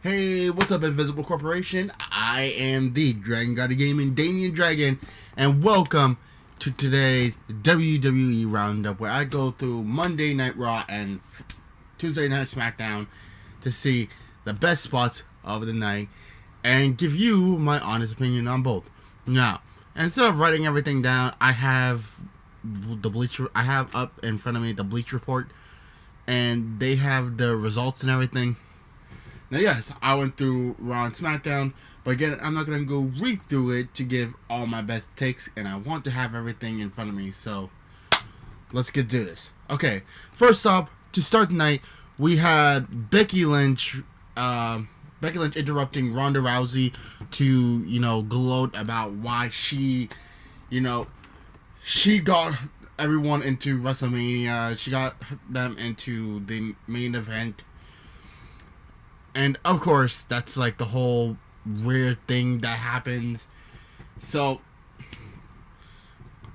Hey, what's up, Invisible Corporation? I am the Dragon God of Gaming, Damien-Dragon, and welcome to today's WWE Round Up, where I go through Monday Night Raw and Tuesday Night SmackDown to see the best spots of the night and give you my honest opinion on both. Now, instead of writing everything down, I have up in front of me the Bleach Report, and they have the results and everything. Now, yes, I went through Raw and SmackDown, but again, I'm not going to go read through it to give all my best takes, and I want to have everything in front of me, so let's get to this. Okay, first up, to start the night, we had Becky Lynch interrupting Ronda Rousey to, gloat about why she got everyone into WrestleMania. She got them into the main event. And, of course, that's, like, the whole weird thing that happens. So,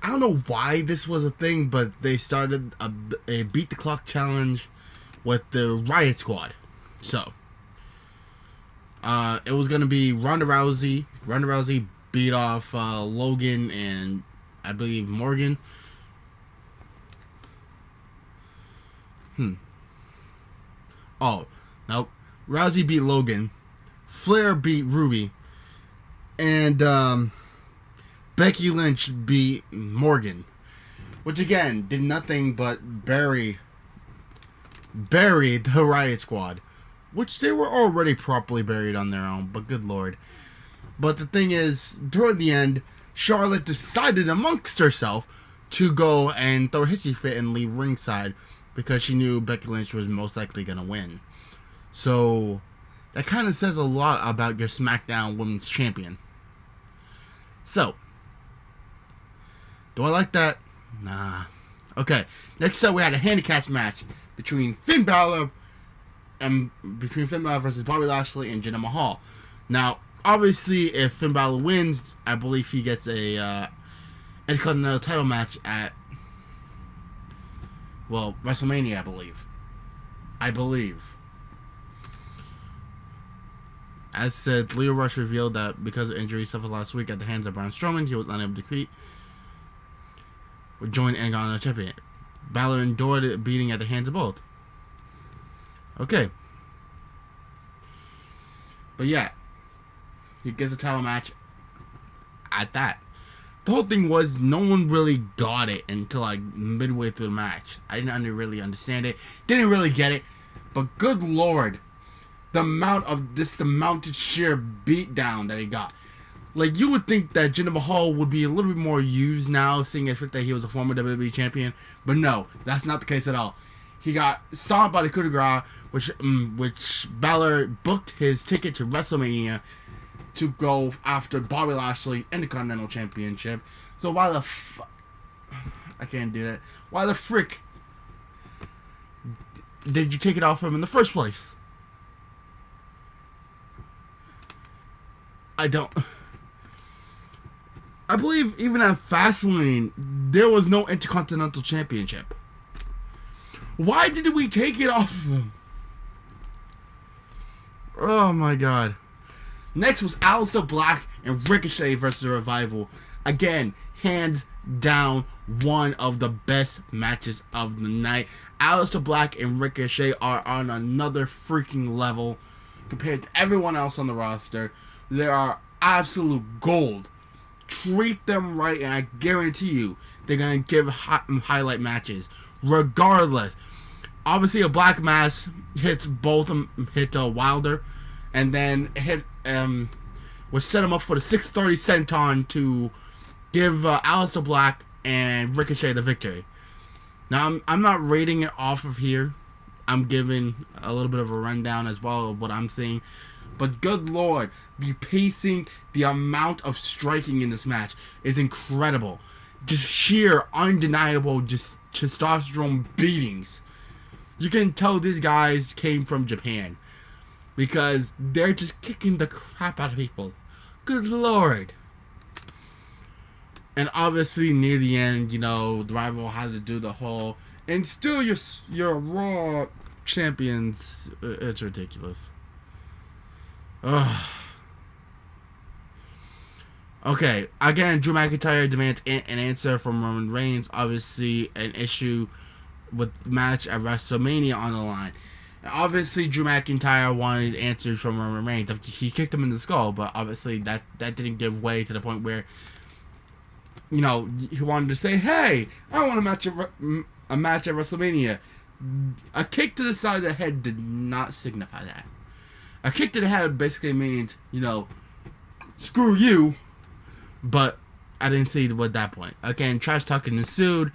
I don't know why this was a thing, but they started a Beat the Clock challenge with the Riot Squad. So, it was going to be Ronda Rousey. Ronda Rousey beat off Logan and, I believe, Morgan. Oh, nope. Rousey beat Logan, Flair beat Ruby, and Becky Lynch beat Morgan, which again did nothing but bury the Riot Squad, which they were already properly buried on their own, but good lord. But the thing is, toward the end, Charlotte decided amongst herself to go and throw a hissy fit and leave ringside because she knew Becky Lynch was most likely going to win. So, that kind of says a lot about your SmackDown Women's Champion. So, do I like that? Nah. Okay, next up we had a handicap match between Finn Balor versus Bobby Lashley and Jinder Mahal. Now, obviously, if Finn Balor wins, I believe he gets a Intercontinental title match at, WrestleMania, I believe. As said, Leo Rush revealed that because of injury suffered last week at the hands of Braun Strowman, he was unable to compete. Would join Intercontinental Champion. Balor endured a beating at the hands of both. Okay. But yeah, he gets a title match at that. The whole thing was no one really got it until like midway through the match. I didn't really understand it. Didn't really get it. But good lord, the mounted sheer beatdown that he got. Like, you would think that Jinder Mahal would be a little bit more used now, seeing as that he was a former WWE champion. But no, that's not the case at all. He got stomped by the coup de grace, which Balor booked his ticket to WrestleMania to go after Bobby Lashley's Intercontinental Championship. So why the I can't do that. Why the frick did you take it off him in the first place? I believe even at Fastlane, there was no Intercontinental Championship. Why did we take it off of him? Oh my god. Next was Aleister Black and Ricochet versus the Revival. Again, hands down, one of the best matches of the night. Aleister Black and Ricochet are on another freaking level compared to everyone else on the roster. They are absolute gold. Treat them right, and I guarantee you they're going to give highlight matches. Regardless. Obviously, a Black Mass hit Wilder, and then would set him up for the 630 senton to give Aleister Black and Ricochet the victory. Now, I'm not rating it off of here. I'm giving a little bit of a rundown as well of what I'm seeing. But good lord, the pacing, the amount of striking in this match is incredible. Just sheer, undeniable, just testosterone beatings. You can tell these guys came from Japan. Because they're just kicking the crap out of people. Good lord. And obviously, near the end, the Rival has to do the whole, and still you're Raw champions. It's ridiculous. Ugh. Okay, again, Drew McIntyre demands an answer from Roman Reigns. Obviously, an issue with match at WrestleMania on the line. And obviously, Drew McIntyre wanted answers from Roman Reigns. He kicked him in the skull, but obviously that didn't give way to the point where, you know, he wanted to say, "Hey, I want a match at WrestleMania." A kick to the side of the head did not signify that. A kick to the head basically means, you know, screw you. But I didn't see it at that point. Again, trash talking ensued,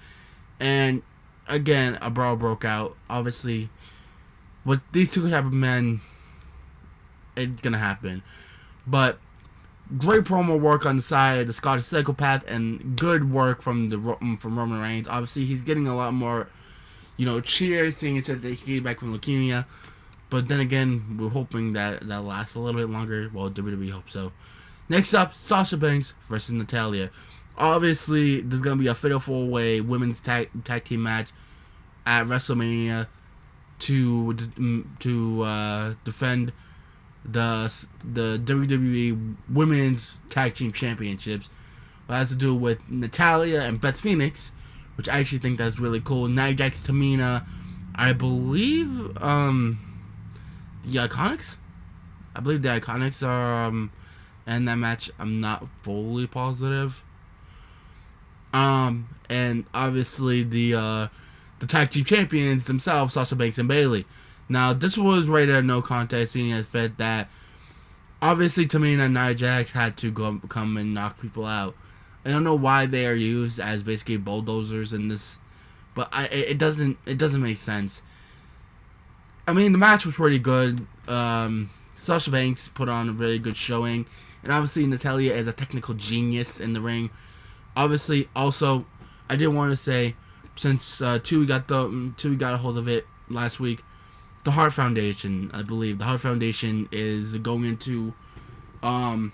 and again, a brawl broke out. Obviously, with these two type of men, it's gonna happen. But great promo work on the side of the Scottish Psychopath, and good work from Roman Reigns. Obviously, he's getting a lot more, you know, cheers, seeing that he came back from leukemia. But then again, we're hoping that lasts a little bit longer. Well, WWE hopes so. Next up, Sasha Banks versus Natalya. Obviously, there's going to be a fatal four-way women's tag team match at WrestleMania to defend the WWE Women's Tag Team Championships. It has to do with Natalya and Beth Phoenix, which I actually think that's really cool. Nia Jax, Tamina, I believe the Iconics? I believe the Iconics are in that match. I'm not fully positive. And obviously the tag team champions themselves, Sasha Banks and Bayley. Now, this was rated a no contest, seeing as fit that obviously Tamina and Nia Jax had to come and knock people out. I don't know why they are used as basically bulldozers in this, but it doesn't make sense. I mean, the match was pretty good. Sasha Banks put on a really good showing, and obviously Natalya is a technical genius in the ring. Obviously, also, I did want to say, since Tui got a hold of it last week, the Hart Foundation, I believe the Hart Foundation is going into the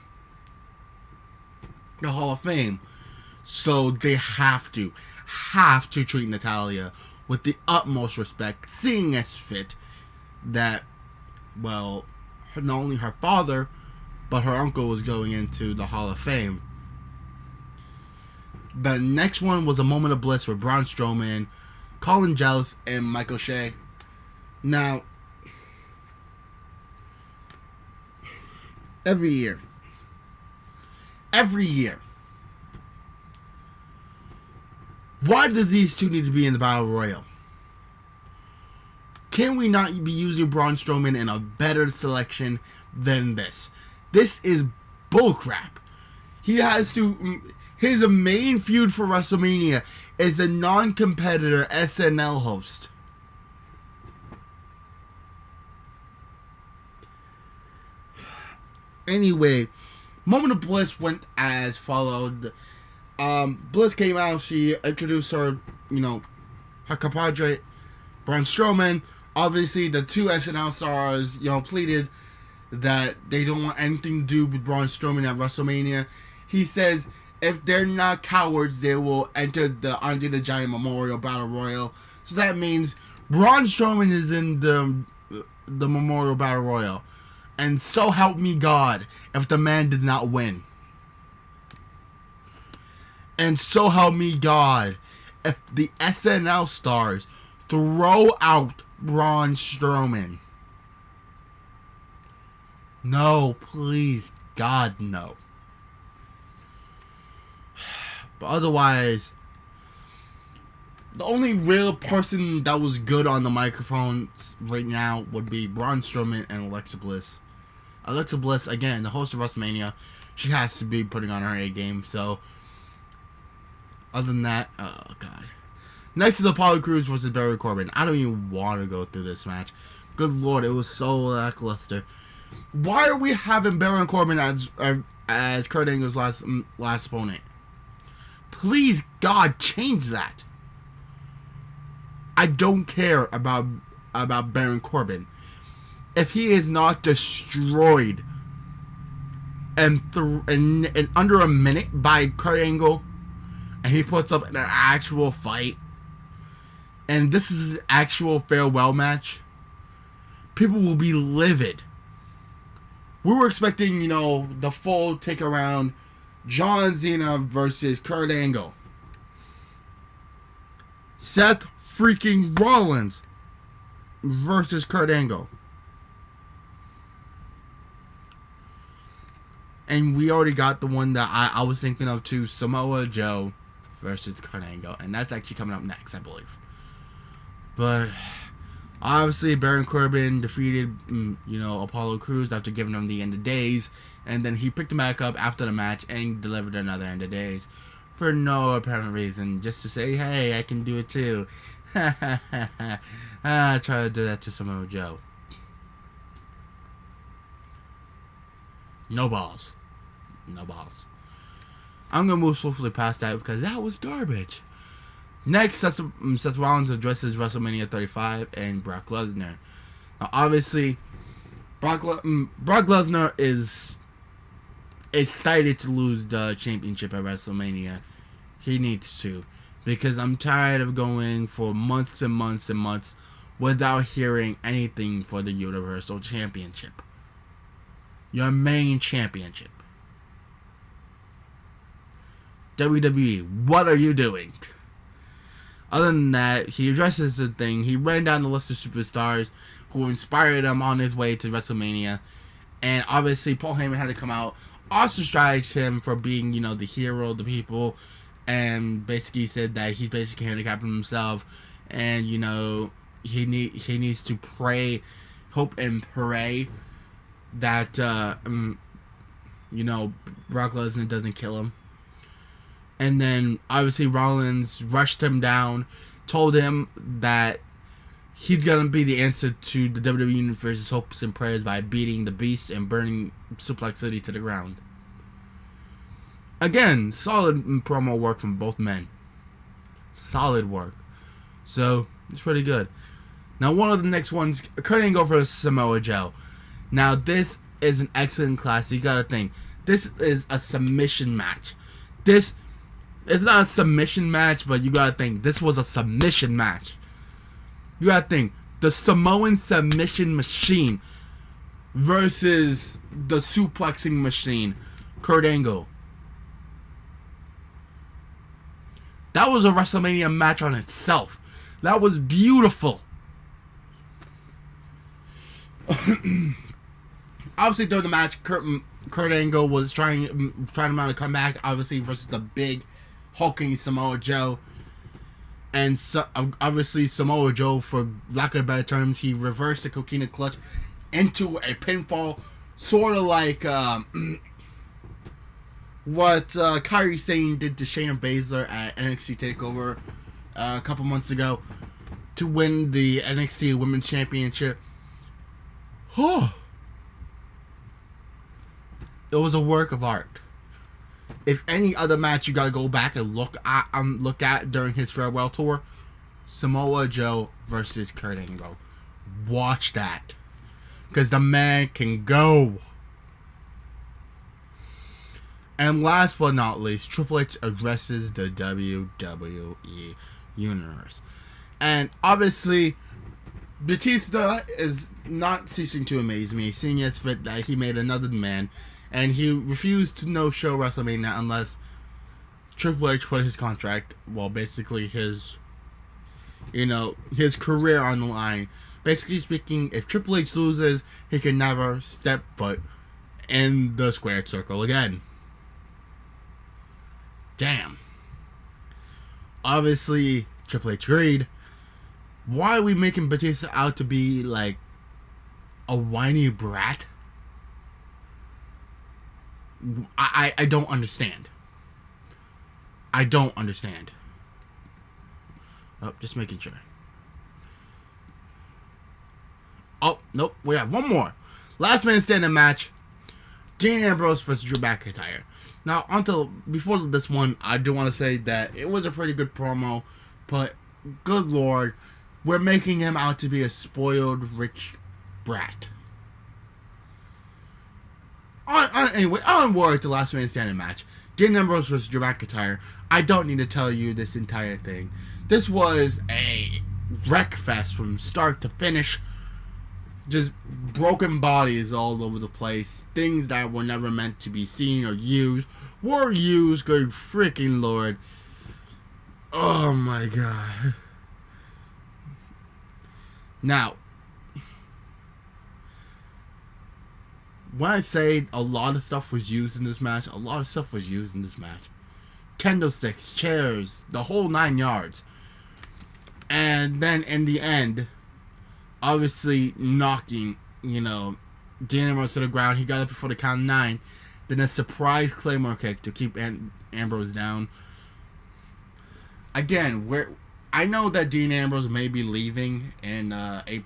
Hall of Fame, so they have to treat Natalya with the utmost respect, seeing as fit that, well, not only her father but her uncle was going into the Hall of Fame. The next one was a moment of bliss for Braun Strowman, Colin Joust, and Michael Shea. Now, every year, why does these two need to be in the Battle Royal? Can we not be using Braun Strowman in a better selection than this? This is bullcrap. He has to... His main feud for WrestleMania is the non-competitor SNL host. Anyway, Moment of Bliss went as followed. Bliss came out. She introduced her, her compadre, Braun Strowman. Obviously, the two SNL stars, pleaded that they don't want anything to do with Braun Strowman at WrestleMania. He says if they're not cowards, they will enter the Andre the Giant Memorial Battle Royal. So that means Braun Strowman is in the Memorial Battle Royal. And so help me God if the man did not win. And so help me God if the SNL stars throw out Braun Strowman. No, please, God, no. But otherwise, the only real person that was good on the microphone right now would be Braun Strowman and Alexa Bliss. Alexa Bliss, again, the host of WrestleMania, she has to be putting on her A game. So, other than that, oh God. Next is Apollo Crews versus Baron Corbin. I don't even want to go through this match. Good Lord, it was so lackluster. Why are we having Baron Corbin as Kurt Angle's last opponent? Please, God, change that. I don't care about Baron Corbin. If he is not destroyed in under a minute by Kurt Angle, and he puts up an actual fight, and this is an actual farewell match, people will be livid. we were expecting, you know, the full take around John Cena versus Kurt Angle. Seth freaking Rollins versus Kurt Angle. And we already got the one that I was thinking of too, Samoa Joe versus Kurt Angle. And that's actually coming up next, I believe. But obviously Baron Corbin defeated, you know, Apollo Crews after giving him the end of days. And then he picked him back up after the match and delivered another end of days. For no apparent reason. Just to say, hey, I can do it too. I try to do that to Samoa Joe. No balls. No balls. I'm going to move swiftly past that because that was garbage. Next, Seth Rollins addresses WrestleMania 35 and Brock Lesnar. Now, obviously, Brock Lesnar is excited to lose the championship at WrestleMania. He needs to. Because I'm tired of going for months and months and months without hearing anything for the Universal Championship. Your main championship. WWE, what are you doing? Other than that, he addresses the thing. He ran down the list of superstars who inspired him on his way to WrestleMania. And obviously, Paul Heyman had to come out, ostracized him for being, you know, the hero of the people. And basically said that he's basically handicapping himself. And, you know, he needs to pray, hope and pray that, you know, Brock Lesnar doesn't kill him. And then, obviously, Rollins rushed him down, told him that he's going to be the answer to the WWE Universe's hopes and prayers by beating the Beast and burning Suplex City to the ground. Again, solid promo work from both men. Solid work. So, it's pretty good. Now, one of the next ones, Kurt Angle versus Samoa Joe. Now, this is an excellent class. You gotta think. This is a submission match. This is not a submission match, but you gotta think. This was a submission match. You gotta think. The Samoan submission machine versus the suplexing machine, Kurt Angle. That was a WrestleMania match on itself. That was beautiful. Obviously, during the match, Kurt Angle was trying him out to come back, obviously, versus the big, hulking Samoa Joe. And so, obviously, Samoa Joe, for lack of better terms, he reversed the Coquina Clutch into a pinfall, sort of like what Kairi Sane did to Shayna Baszler at NXT TakeOver a couple months ago to win the NXT Women's Championship. It was a work of art. If any other match you gotta go back and look at during his farewell tour, Samoa Joe versus Kurt Angle. Watch that. Because the man can go. And last but not least, Triple H addresses the WWE Universe. And obviously, Batista is not ceasing to amaze me, seeing as fit that he made another demand, and he refused to no-show WrestleMania unless Triple H put his contract, well, basically his, you know, his career on the line. Basically speaking, if Triple H loses, he can never step foot in the squared circle again. Damn. Obviously, Triple H agreed. Why are we making Batista out to be like a whiny brat? I don't understand. I don't understand. Oh, just making sure. Oh, nope. We have one more. Last man standing match. Dean Ambrose versus Drew McIntyre. Now, before this one, I do want to say that it was a pretty good promo, but good lord, we're making him out to be a spoiled, rich brat. Anyway, onward to last man standing match. Dean Ambrose versus Drew McIntyre. I don't need to tell you this entire thing. This was a wreck fest from start to finish. just broken bodies all over the place. Things that were never meant to be seen or used were used. Good freaking lord. Oh my god. Now, when I say a lot of stuff was used in this match, a lot of stuff was used in this match. Candlesticks, chairs, the whole 9 yards. And then in the end, obviously knocking, Dean Ambrose to the ground. He got up before the count of 9. Then a surprise Claymore kick to keep Ambrose down. Again, I know that Dean Ambrose may be leaving in after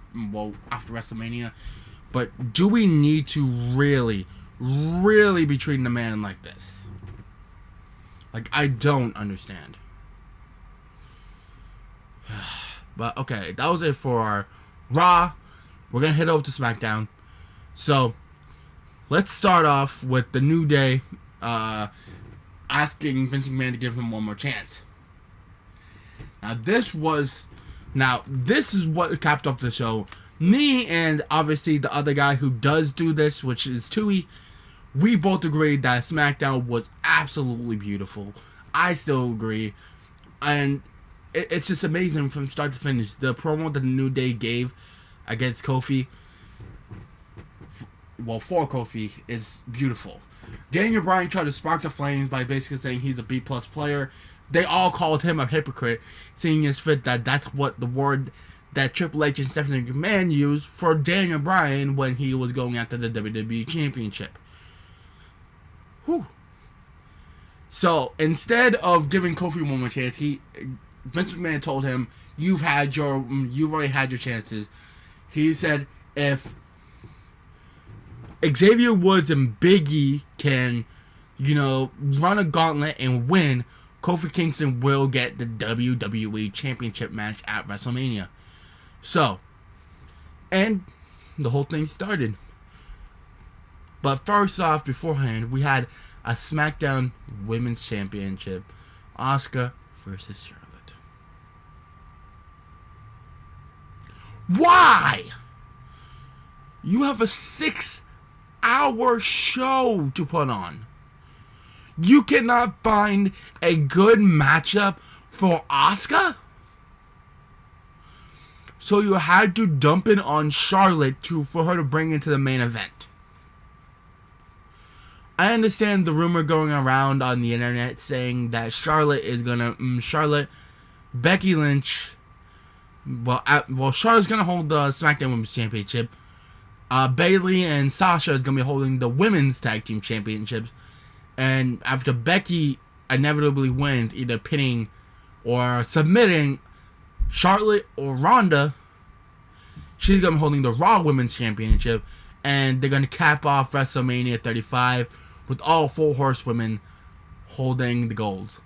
WrestleMania, but do we need to really, really be treating the man like this? Like, I don't understand. But okay, that was it for our Raw. We're gonna head over to SmackDown. So let's start off with the New Day asking Vince McMahon to give him one more chance. Now this is what capped off the show. Me and obviously the other guy who does do this, which is Tui, we both agreed that SmackDown was absolutely beautiful. I still agree. And it's just amazing from start to finish. The promo that the New Day gave against Kofi, for Kofi, is beautiful. Daniel Bryan tried to spark the flames by basically saying he's a B+ player. They all called him a hypocrite, seeing as fit that that's what the word that Triple H and Stephanie McMahon used for Daniel Bryan when he was going after the WWE Championship. Whew. So instead of giving Kofi one more chance, Vince McMahon told him, you've already had your chances. He said, if Xavier Woods and Big E can, run a gauntlet and win, Kofi Kingston will get the WWE Championship match at WrestleMania. So, and the whole thing started. But first off, beforehand, we had a SmackDown Women's Championship. Asuka versus Charlotte. Why? You have a 6-hour show to put on. You cannot find a good matchup for Asuka? So you had to dump it on Charlotte for her to bring into the main event. I understand the rumor going around on the internet saying that Charlotte, Becky Lynch, Charlotte's gonna hold the SmackDown Women's Championship. Bayley and Sasha is gonna be holding the Women's Tag Team Championships. And after Becky inevitably wins, either pinning or submitting Charlotte or Ronda, she's going to be holding the Raw Women's Championship. And they're going to cap off WrestleMania 35 with all 4 horsewomen holding the gold.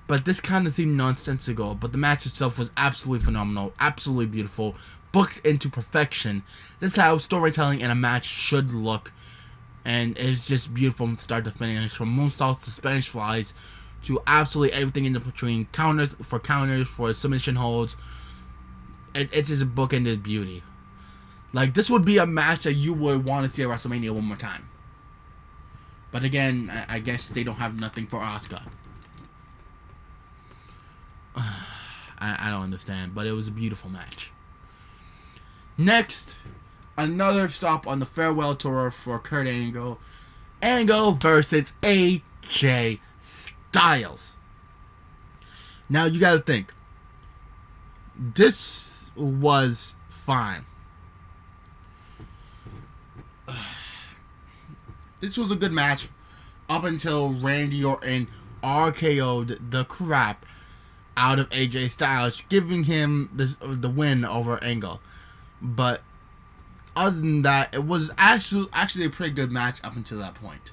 But this kind of seemed nonsensical. But the match itself was absolutely phenomenal. Absolutely beautiful. Booked into perfection. This is how storytelling in a match should look. And it's just beautiful from start to finish. From moonsaults to Spanish flies to absolutely everything in between. Counters, for submission holds. It's just a bookended beauty. Like, this would be a match that you would want to see at WrestleMania one more time. But again, I guess they don't have nothing for Asuka. I don't understand, but it was a beautiful match. Next, another stop on the farewell tour for Kurt Angle. Angle versus AJ Styles. Now you gotta think. This was fine. This was a good match up until Randy Orton RKO'd the crap out of AJ Styles, giving him the win over Angle. But other than that, it was actually a pretty good match up until that point.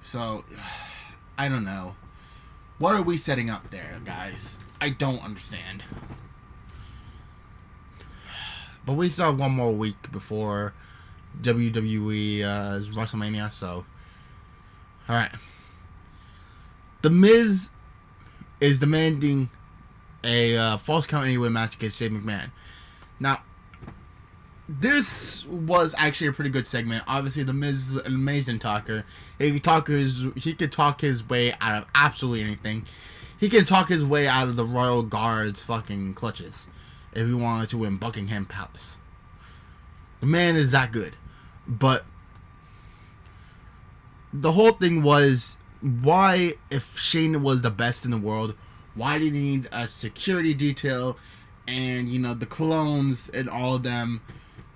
So, I don't know. What are we setting up there, guys? I don't understand. But we still have one more week before WWE's WrestleMania, so... Alright. The Miz is demanding a Falls Count Anywhere match against Shane McMahon. Now, this was actually a pretty good segment. Obviously, The Miz is an amazing talker. He could talk his way out of absolutely anything. He can talk his way out of the Royal Guard's fucking clutches if he wanted to win Buckingham Palace. The man is that good. But the whole thing was, why, if Shane was the best in the world, why did he need a security detail and, you know, the clones and all of them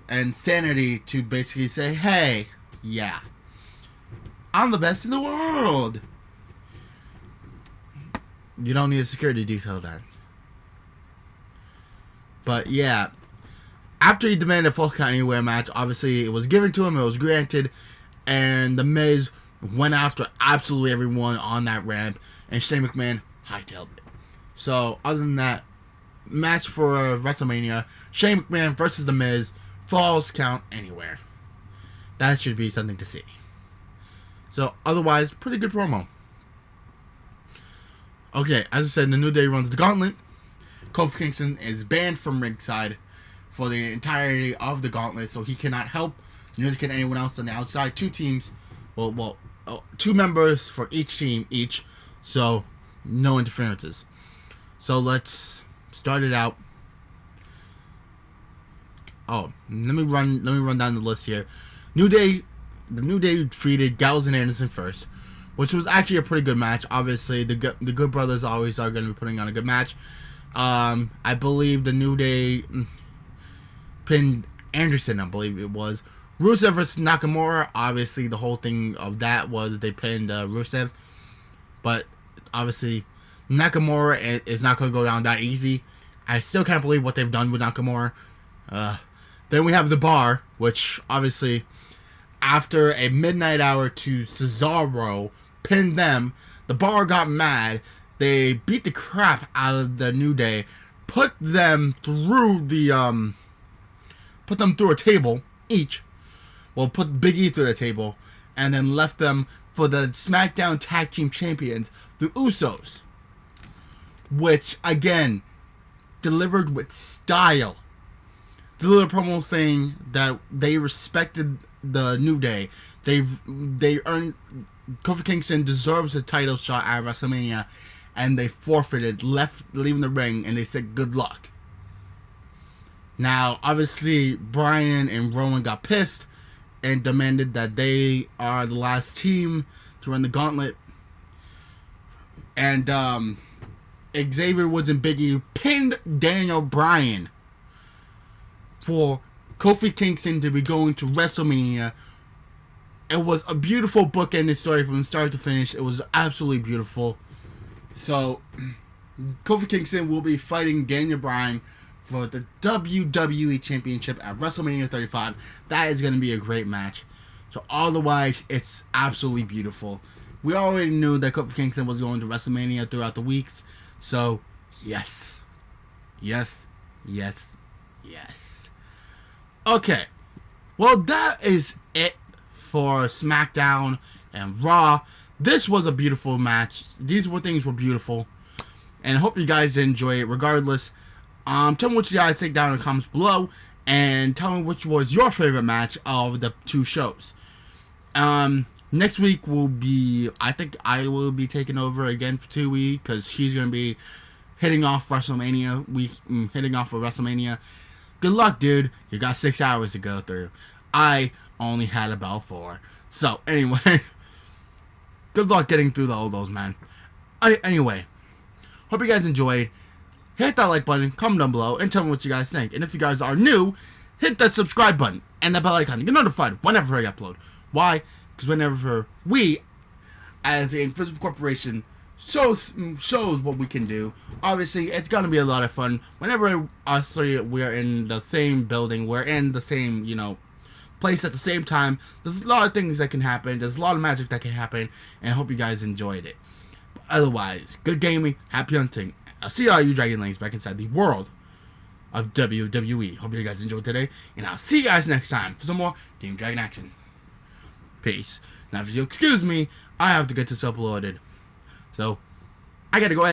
and Sanity to basically say, hey, yeah, I'm the best in the world. You don't need a security detail then. But yeah, after he demanded a full count anywhere match, obviously it was given to him, it was granted, and The Miz went after absolutely everyone on that ramp, and Shane McMahon hightailed it. So, other than that, match for WrestleMania, Shane McMahon versus The Miz, falls count anywhere. That should be something to see. So, otherwise, pretty good promo. Okay, as I said, the New Day runs the gauntlet. Kofi Kingston is banned from ringside for the entirety of the gauntlet, so he cannot help, neither can anyone else on the outside. Two teams, two members for each team each, so no interferences. So let's start it out. Oh, let me run down the list here. The New Day defeated Gallows and Anderson first, which was actually a pretty good match. Obviously, the Good Brothers always are going to be putting on a good match. I believe the New Day pinned Anderson, I believe it was. Rusev versus Nakamura, obviously the whole thing of that was they pinned Rusev. But obviously Nakamura is not going to go down that easy. I still can't believe what they've done with Nakamura. Then we have The Bar, which obviously after a midnight hour to Cesaro pinned them, The Bar got mad. They beat the crap out of the New Day, put them through a table each. Well, put Big E through the table, and then left them for the SmackDown Tag Team Champions, the Usos, which again delivered with style. Delivered a promo saying that they respected the New Day. They earned. Kofi Kingston deserves a title shot at WrestleMania, and they forfeited, leaving the ring, and they said good luck. Now, obviously, Bryan and Rowan got pissed and demanded that they are the last team to run the gauntlet. And Xavier Woods and Big E pinned Daniel Bryan for Kofi Kingston to be going to WrestleMania. It was a beautiful bookended story from start to finish. It was absolutely beautiful. So, Kofi Kingston will be fighting Daniel Bryan for the WWE Championship at WrestleMania 35. That is going to be a great match. So, otherwise, it's absolutely beautiful. We already knew that Kofi Kingston was going to WrestleMania throughout the weeks. So, yes. Yes. Yes. Yes. Okay. Well, that is it for SmackDown and Raw. This was a beautiful match. These things were beautiful. And I hope you guys enjoy it regardless. Tell me what you guys think down in the comments below. And tell me which was your favorite match of the two shows. Next week will be, I think I will be taking over again for 2 weeks. Because he's going to be hitting off WrestleMania. Hitting off for WrestleMania. Good luck, dude. You got 6 hours to go through. I only had about 4. So, anyway. Good luck getting through all those, man. Anyway. Hope you guys enjoyed. Hit that like button, comment down below, and tell me what you guys think. And if you guys are new, hit that subscribe button and that bell icon to get notified whenever I upload. Why? Because whenever we, as an Invisible Corporation, shows what we can do, obviously it's gonna be a lot of fun. Whenever we're in the same building, we're in the same, place at the same time, there's a lot of things that can happen, there's a lot of magic that can happen, and I hope you guys enjoyed it. But otherwise, good gaming, happy hunting. I'll see all you Dragon Lanes back inside the world of WWE. Hope you guys enjoyed today, and I'll see you guys next time for some more Team Dragon action. Peace. Now, if you'll excuse me, I have to get this uploaded. So, I gotta go ahead.